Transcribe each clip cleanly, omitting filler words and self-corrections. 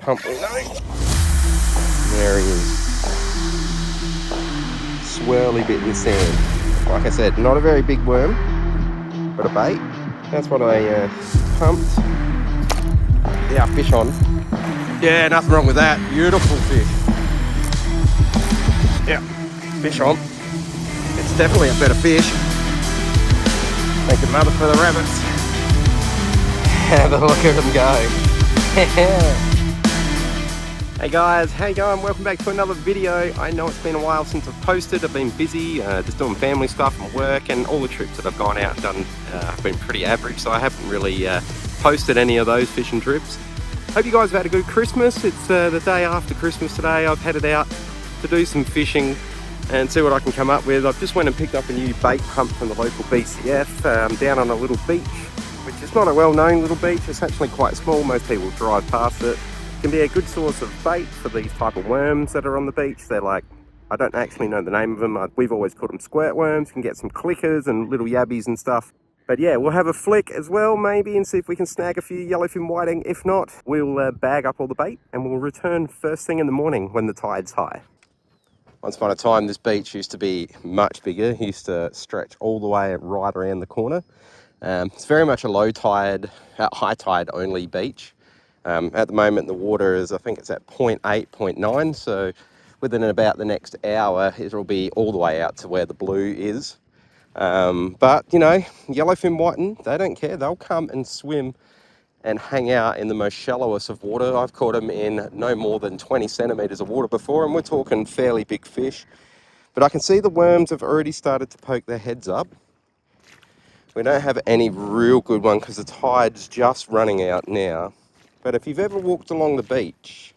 pump will know. There he is. Swirly bit in the sand. Like I said, not a very big worm, but a bait. That's what I pumped our fish on. Yeah, nothing wrong with that. Beautiful fish. Yeah, fish on. It's definitely a better fish. Thank you, mother, for the rabbits. Have a look at them go. Hey guys, how you going? Welcome back to another video. I know it's been a while since I've posted. I've been busy just doing family stuff and work, and all the trips that I've gone out and done have been pretty average, so I haven't really posted any of those fishing trips. Hope you guys have had a good Christmas. It's the day after Christmas today. I've headed out to do some fishing and see what I can come up with. I've just went and picked up a new bait pump from the local BCF down on a little beach, which is not a well-known little beach. It's actually quite small. Most people drive past it. Can be a good source of bait for these type of worms that are on the beach. They're like, I don't actually know the name of them. We've always called them squirt worms. You can get some clickers and little yabbies and stuff. But yeah, we'll have a flick as well maybe and see if we can snag a few yellowfin whiting. If not, we'll bag up all the bait and we'll return first thing in the morning when the tide's high. Once upon a time, this beach used to be much bigger. It used to stretch all the way right around the corner. It's very much a low tide, high tide only beach. At the moment, the water is, I think it's at 0.8, 0.9, so within about the next hour, it'll be all the way out to where the blue is. But, you know, yellowfin whiting, they don't care. They'll come and swim and hang out in the most shallowest of water. I've caught them in no more than 20 centimetres of water before, and we're talking fairly big fish. But I can see the worms have already started to poke their heads up. We don't have any real good one because the tide's just running out now. But if you've ever walked along the beach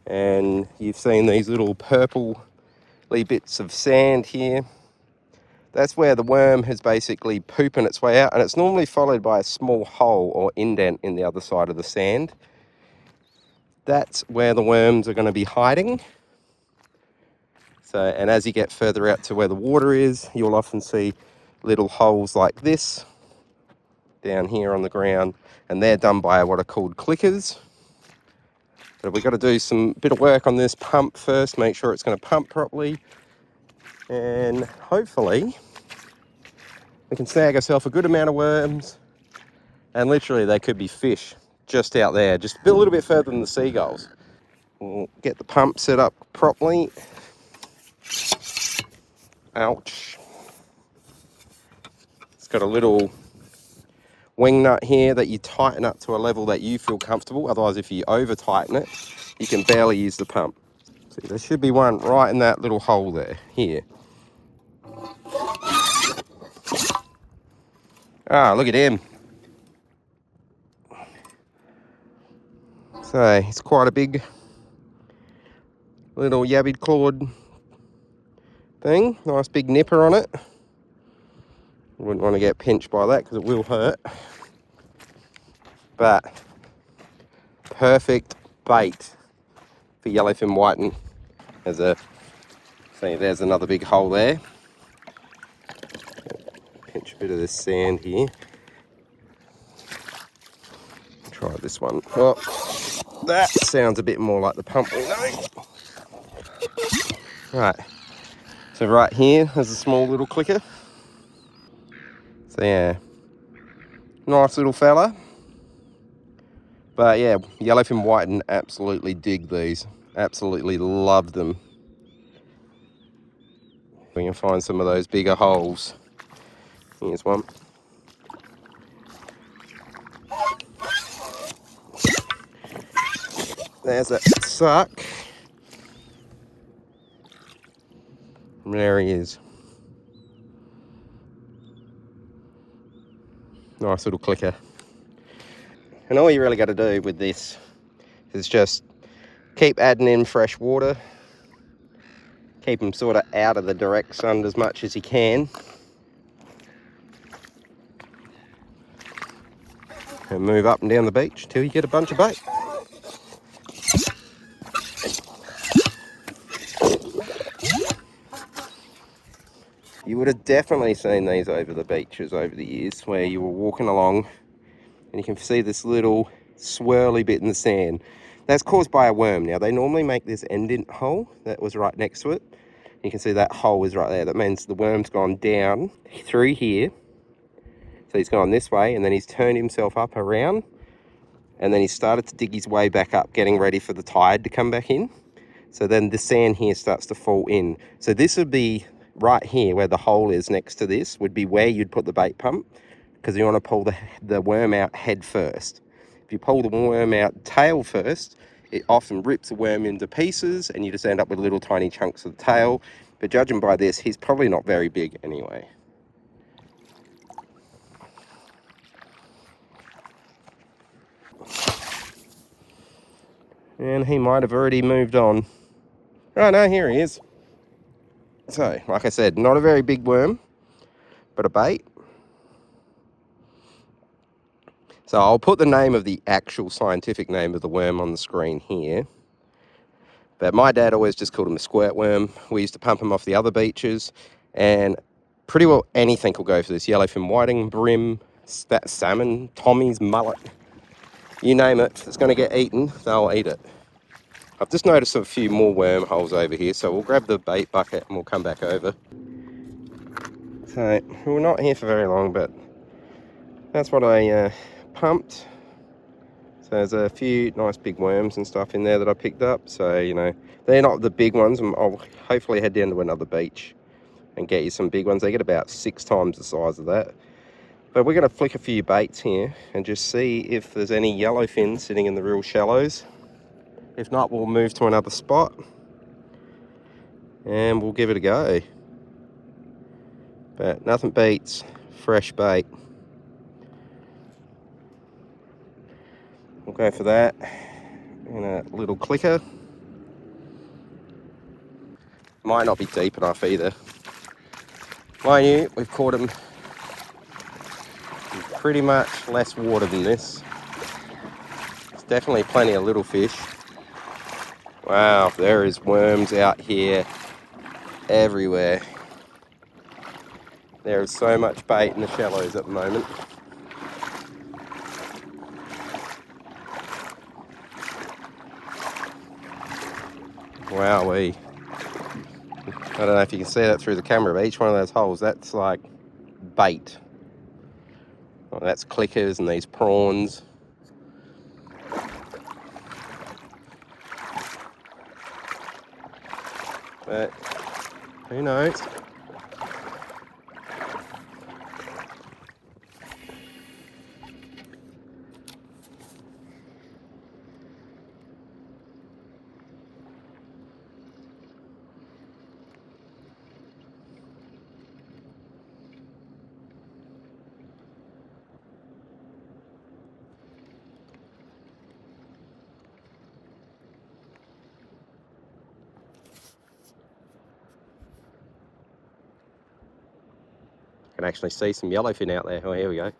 and you've seen these little purpley bits of sand here, that's where the worm has basically pooping its way out, and it's normally followed by a small hole or indent in the other side of the sand. That's where the worms are going to be hiding. So, and as you get further out to where the water is, you'll often see little holes like this down here on the ground, and they're done by what are called clickers. But we've got to do some bit of work on this pump first, make sure it's going to pump properly, and hopefully we can snag ourselves a good amount of worms. And literally they could be fish just out there, just a little bit further than the seagulls. We'll get the pump set up properly. Ouch. It's got a little wing nut here that you tighten up to a level that you feel comfortable. Otherwise, if you over tighten it, you can barely use the pump. See, there should be one right in that little hole there, here. Ah, look at him. So, it's quite a big little yabbied clawed thing. Nice big nipper on it. Wouldn't want to get pinched by that because it will hurt. But perfect bait for yellowfin whiting. There's another big hole there. Pinch a bit of this sand here. Try this one. Oh, that sounds a bit more like the pump will know. Right. So right here there's a small little clicker. So yeah, nice little fella. But yeah, yellowfin whiting absolutely dig these. Absolutely love them. We can find some of those bigger holes. Here's one. There's that suck. And there he is. Nice little clicker. And all you really got to do with this is just keep adding in fresh water. Keep them sort of out of the direct sun as much as you can. And move up and down the beach till you get a bunch of bait. You would have definitely seen these over the beaches over the years where you were walking along and you can see this little swirly bit in the sand. That's caused by a worm. Now, they normally make this indent hole that was right next to it. You can see that hole is right there. That means the worm's gone down through here. So he's gone this way, and then he's turned himself up around, and then he started to dig his way back up, getting ready for the tide to come back in. So then the sand here starts to fall in. So this would be right here where the hole is next to this, would be where you'd put the bait pump, because you want to pull the worm out head first. If you pull the worm out tail first, it often rips the worm into pieces and you just end up with little tiny chunks of the tail. But judging by this, he's probably not very big anyway. And he might have already moved on. Oh no, here he is. So, like I said, not a very big worm, but a bait. So I'll put the name of the actual scientific name of the worm on the screen here. But my dad always just called him a squirt worm. We used to pump him off the other beaches, and pretty well anything will go for this. Yellowfin whiting, brim, salmon, Tommy's, mullet. You name it, if it's going to get eaten, they'll eat it. I've just noticed a few more wormholes over here, so we'll grab the bait bucket and we'll come back over. So, we're not here for very long, but that's what I pumped. So there's a few nice big worms and stuff in there that I picked up. So, you know, they're not the big ones. I'll hopefully head down to another beach and get you some big ones. They get about 6 times the size of that. But we're going to flick a few baits here and just see if there's any yellowfin sitting in the real shallows. If not, we'll move to another spot and we'll give it a go. But nothing beats fresh bait. We'll go for that in a little clicker. Might not be deep enough either. Mind you, we've caught them in pretty much less water than this. There's definitely plenty of little fish. Wow, there is worms out here everywhere. There is so much bait in the shallows at the moment. Wowee. I don't know if you can see that through the camera, but each one of those holes, that's like bait. Well, that's clickers and these prawns. But who knows? Can actually see some yellowfin out there. Oh, here we go.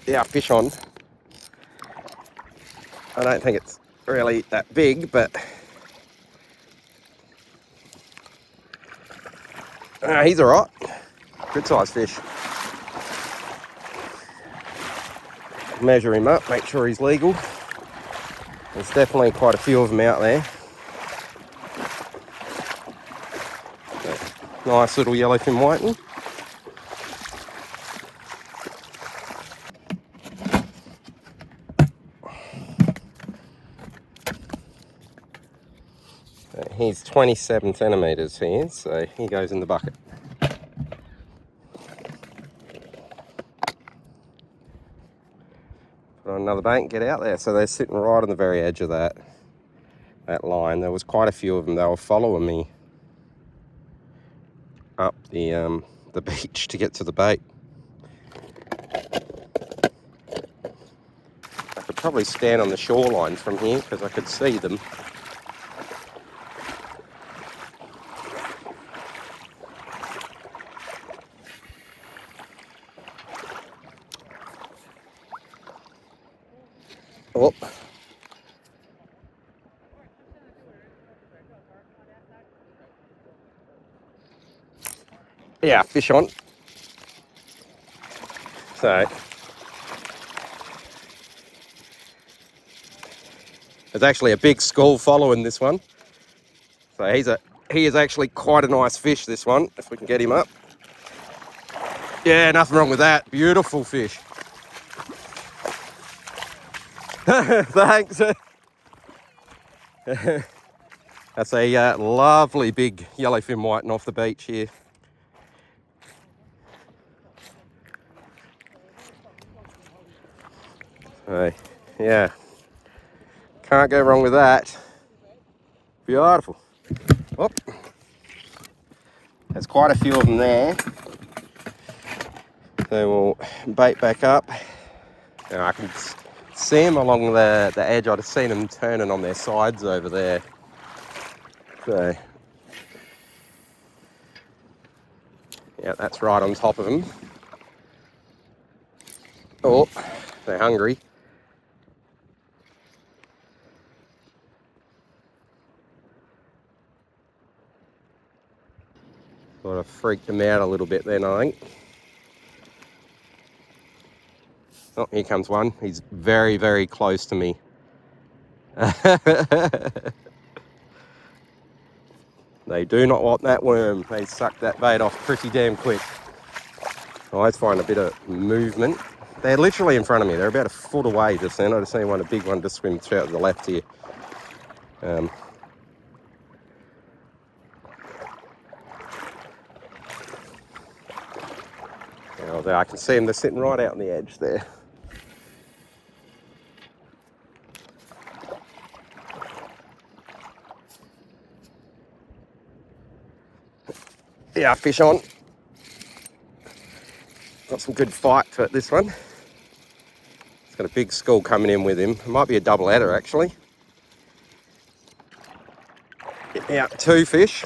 Yeah, fish on. I don't think it's really that big, but he's all right. Good sized fish. Measure him up, make sure he's legal. There's definitely quite a few of them out there. Nice little yellowfin whiting. He's 27 centimetres here, so he goes in the bucket. Put on another bait and get out there. So they're sitting right on the very edge of that line. There was quite a few of them. They were following me up the beach to get to the bait. I could probably stand on the shoreline from here because I could see them. Oh. Yeah, fish on. So There's actually a big school following this one. So he is actually quite a nice fish, this one, if we can get him up. Yeah, nothing wrong with that. Beautiful fish. Thanks. That's a lovely big yellowfin whiting off the beach here. Yeah, can't go wrong with that. Beautiful. Oh, there's quite a few of them there. They will bait back up. And I can see them along the edge. I've just seen them turning on their sides over there. So, yeah, that's right on top of them. Oh, they're hungry. Sort of freaked them out a little bit then, I think. Oh, here comes one. He's very, very close to me. They do not want that worm. They suck that bait off pretty damn quick. I always find a bit of movement. They're literally in front of me. They're about a foot away just then. I just seen one, a big one, just swim straight to the left here. I can see them. They're sitting right out on the edge there. Yeah, fish on. Got some good fight to it, this one. It's got a big school coming in with him. It might be a double header, actually. Yeah, 2 fish.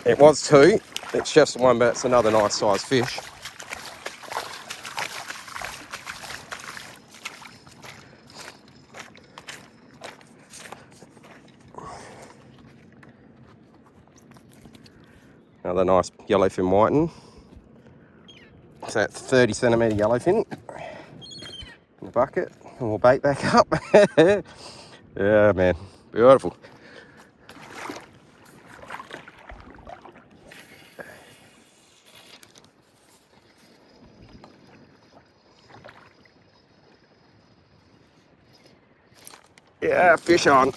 It was 2. It's just one, but it's another nice size fish. Another nice yellowfin whiting. It's that 30 centimetre yellowfin in the bucket. And we'll bait back up. Yeah, man. Beautiful. Yeah, fish on.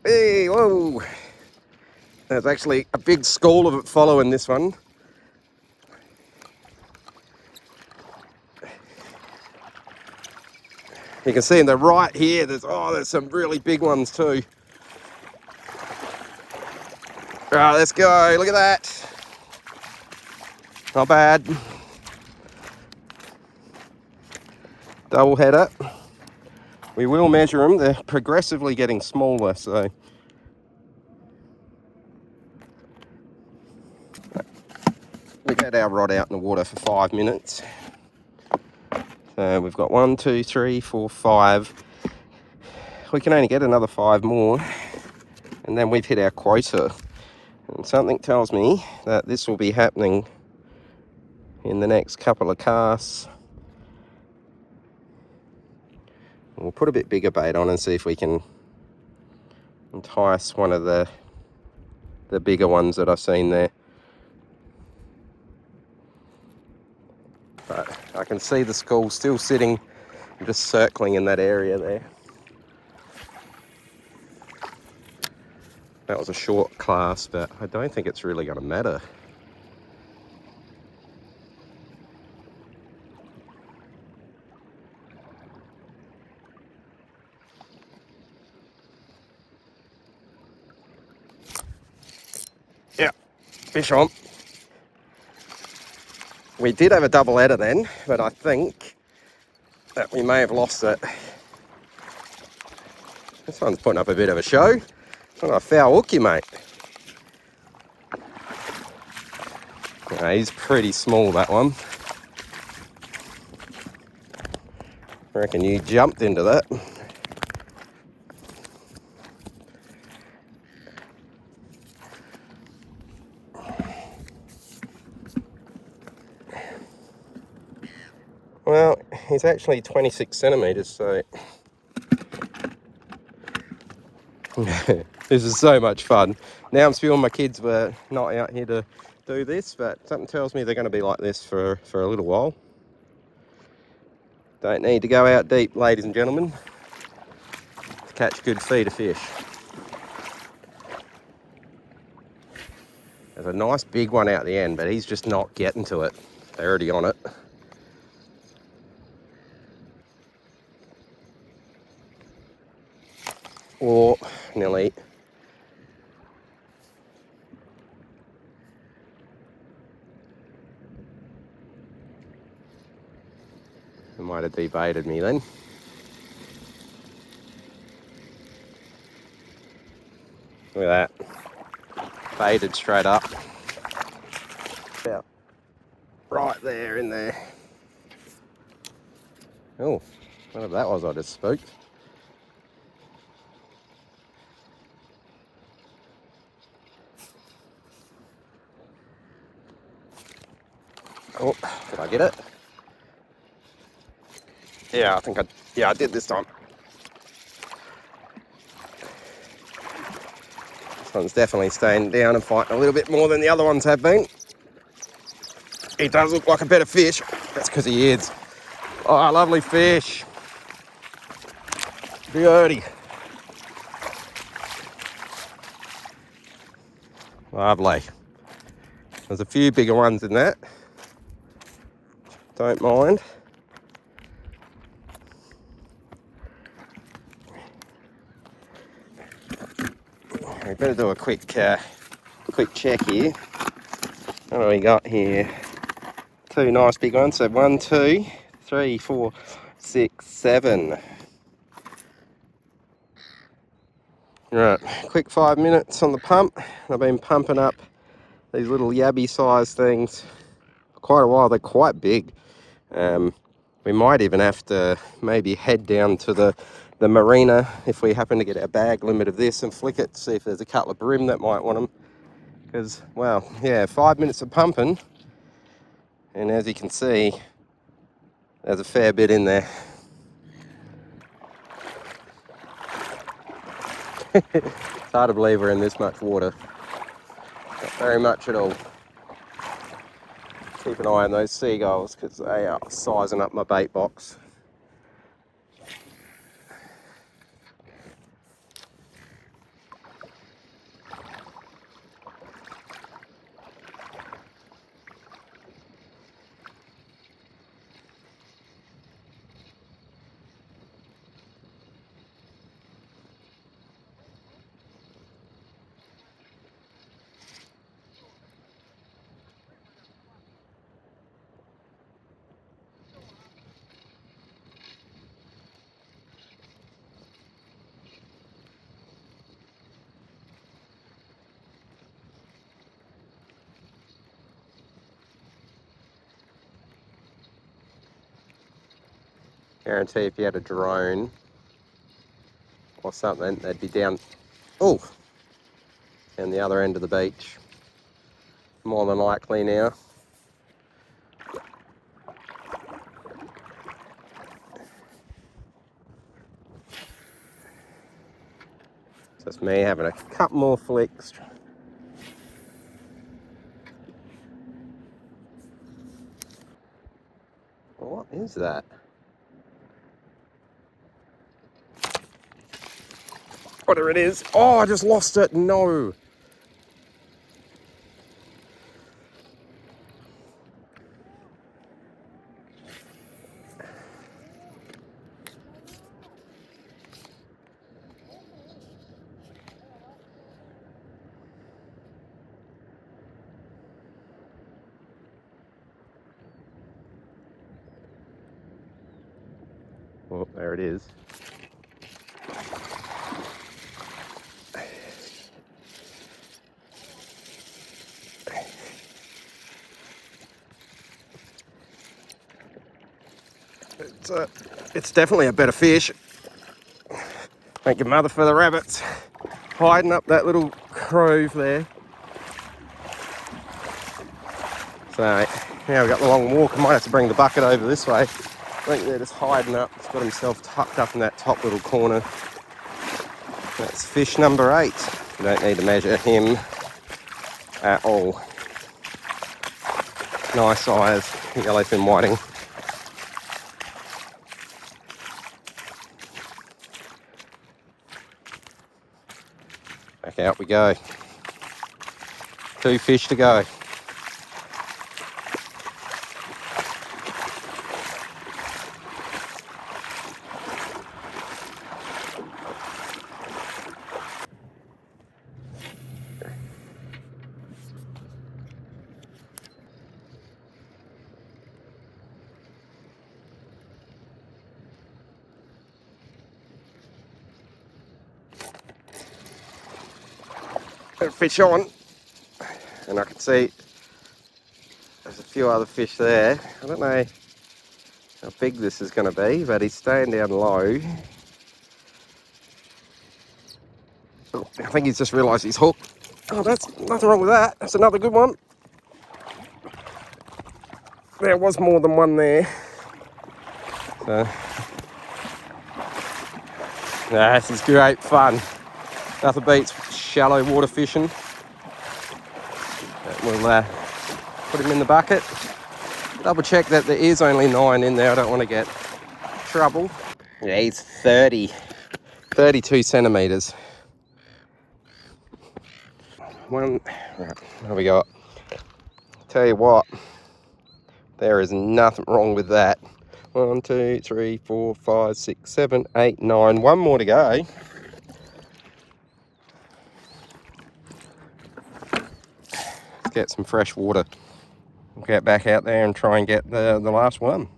Hey, whoa. There's actually a big school of it following this one. You can see in the right here, there's some really big ones too. All right, let's go. Look at that. Not bad. Double header. We will measure them. They're progressively getting smaller, so. We've had our rod out in the water for 5 minutes. So we've got 1, 2, 3, 4, 5. We can only get another 5 more. And then we've hit our quota. And something tells me that this will be happening in the next couple of casts. We'll put a bit bigger bait on and see if we can entice one of the bigger ones that I've seen there. But I can see the school still sitting, just circling in that area there. That was a short class, but I don't think it's really going to matter. Yeah, fish on. We did have a double header then, but I think that we may have lost it. This one's putting up a bit of a show. It's not a foul hooky, mate. He's pretty small, that one. I reckon you jumped into that. Well, he's actually 26 centimetres, so this is so much fun. Now I'm feeling my kids were not out here to do this, but something tells me they're going to be like this for a little while. Don't need to go out deep, ladies and gentlemen, to catch good feeder fish. There's a nice big one out the end, but he's just not getting to it. They're already on it. Or nearly. It might have de-baited me then. Look at that. Baited straight up. About right there in there. Oh, whatever that was I just spooked. Oh, did I get it? Yeah, I did this time. This one's definitely staying down and fighting a little bit more than the other ones have been. He does look like a better fish. That's because he is. Oh, lovely fish. Beauty. Lovely. There's a few bigger ones in that. Don't mind. We better do a quick check here. What do we got here? Two nice big ones. So 1, 2, 3, 4, 6, 7. Right, quick 5 minutes on the pump. I've been pumping up these little yabby sized things for quite a while. They're quite big. We might even have to maybe head down to the marina if we happen to get our bag limit of this and flick it, see if there's a couple of brim that might want them. Because, well, yeah, 5 minutes of pumping, and as you can see, there's a fair bit in there. It's hard to believe we're in this much water. Not very much at all. Keep an eye on those seagulls because they are sizing up my bait box. Guarantee if you had a drone or something, they'd be down, down the other end of the beach. More than likely now. Just me having a couple more flicks. What is that? Whatever it is. Oh, I just lost it. No. Oh, there it is. It's definitely a better fish. Thank your mother for the rabbits. Hiding up that little grove there. So now we've got the long walk. I might have to bring the bucket over this way. I think they're just hiding up. He's got himself tucked up in that top little corner. That's fish number 8. You don't need to measure him at all. Nice size, yellowfin whiting. Back out we go. 2 fish to go. Got a fish on, and I can see there's a few other fish there. I don't know how big this is going to be, but he's staying down low. Oh, I think he's just realised he's hooked. Oh, that's nothing wrong with that. That's another good one. There was more than one there. So, this is great fun. Nothing beats shallow water fishing. We'll put him in the bucket. Double check that there is only 9 in there. I don't want to get trouble. Yeah, he's 32 centimetres. Right, there we go. Tell you what, there is nothing wrong with that. 1, 2, 3, 4, 5, 6, 7, 8, 9. One more to go. Let's get some fresh water. We'll get back out there and try and get the last one.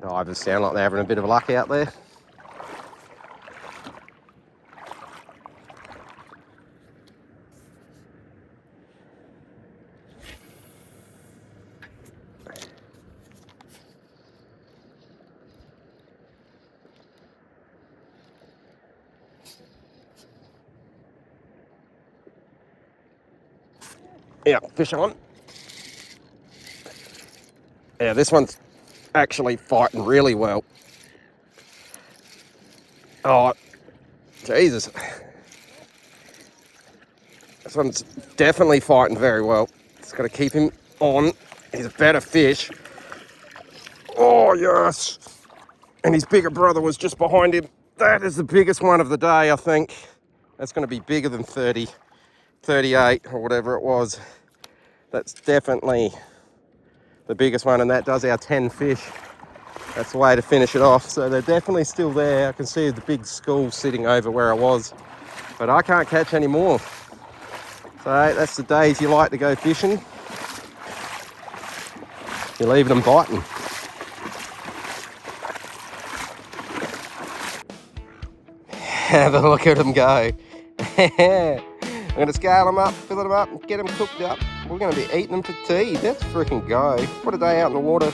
Divers sound like they're having a bit of luck out there. Yeah, fish on. Yeah, this one's actually fighting really well. Oh, Jesus. This one's definitely fighting very well. Just got to keep him on. He's a better fish. Oh, yes. And his bigger brother was just behind him. That is the biggest one of the day, I think. That's going to be bigger than 30, 38 or whatever it was. That's definitely the biggest one, and that does our 10 fish. That's the way to finish it off. So they're definitely still there. I can see the big school sitting over where I was, but I can't catch any more. So that's the days you like to go fishing. You're leaving them biting. Have a look at them go. I'm going to scale them up, fill them up, and get them cooked up. We're going to be eating them for tea. Let's freaking go. What a day out in the water.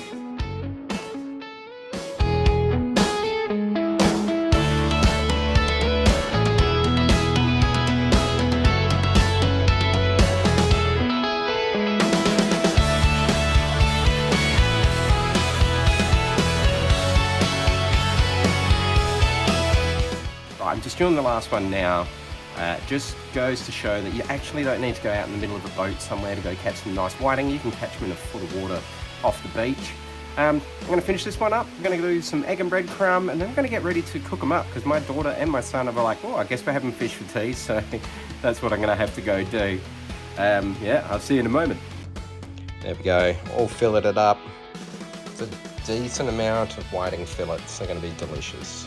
I'm just doing the last one now. Just goes to show that you actually don't need to go out in the middle of a boat somewhere to go catch some nice whiting. You can catch them in a foot of water off the beach. I'm going to finish this one up. I'm going to do some egg and breadcrumb, and then I'm going to get ready to cook them up because my daughter and my son are like, oh, I guess we're having fish for tea, so that's what I'm going to have to go do. Yeah, I'll see you in a moment. There we go, all filleted up. It's a decent amount of whiting fillets. They're going to be delicious.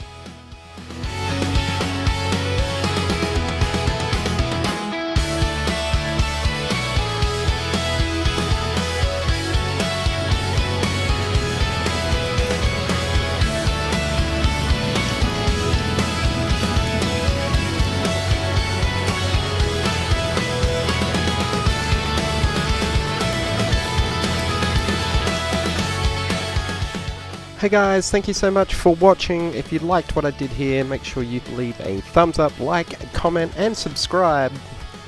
Hey guys, thank you so much for watching. If you liked what I did here, make sure you leave a thumbs up, like, comment and subscribe.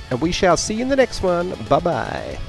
And we shall see you in the next one. Bye bye.